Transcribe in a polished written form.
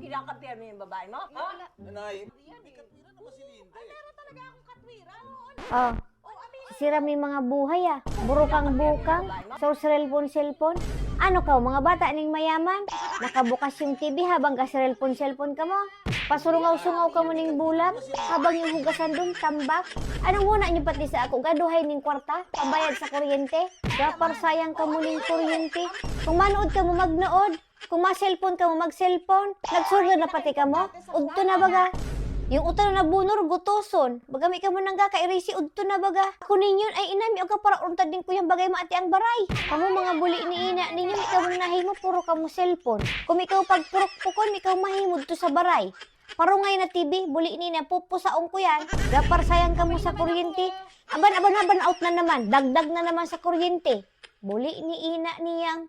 kinakampihan mo yung babae mo? Ha? Nanay, may katwiran naman si Linda eh. Meron talaga akong katwiran. Oh, sira may mga buhay ah. Burukang-bukang, so cellphone. Ano ka, mga bata ning mayaman? Nakabukas yung TV habang ka cellphone ka mo. Pasurungaw-sungaw ka mo ning bulag habang yung hugasan dun, tambak. Anong muna niyo pati sa ako? Gaduhay ning kwarta, pambayad sa kuryente. Gapar sayang ka mo ning kuryente. Kung manood ka mo, magnood. Kung ma-cellphone ka mo, mag-cellphone. Nagsurdo na pati ka mo. Udto na baga. Yung utang na bunor, gutoson. Bagami ka mo nang kakairisi, udto na baga. Ako ninyon ay inami, o ka para untad din ko yung bagay maati ang baray. Kamu mga buli ni ina ninyo, ikaw mong nahimo, puro ka mo cellphone. Kung ikaw pagpurok-pukon, ikaw mahimod to sa baray. Parungay na TV, buli ni ina, pupusaong ko yan. Gapar sayang ka mo sa kuryente. Aban, out na naman. Dagdag na naman sa kuryente. Buli ni ina niyang.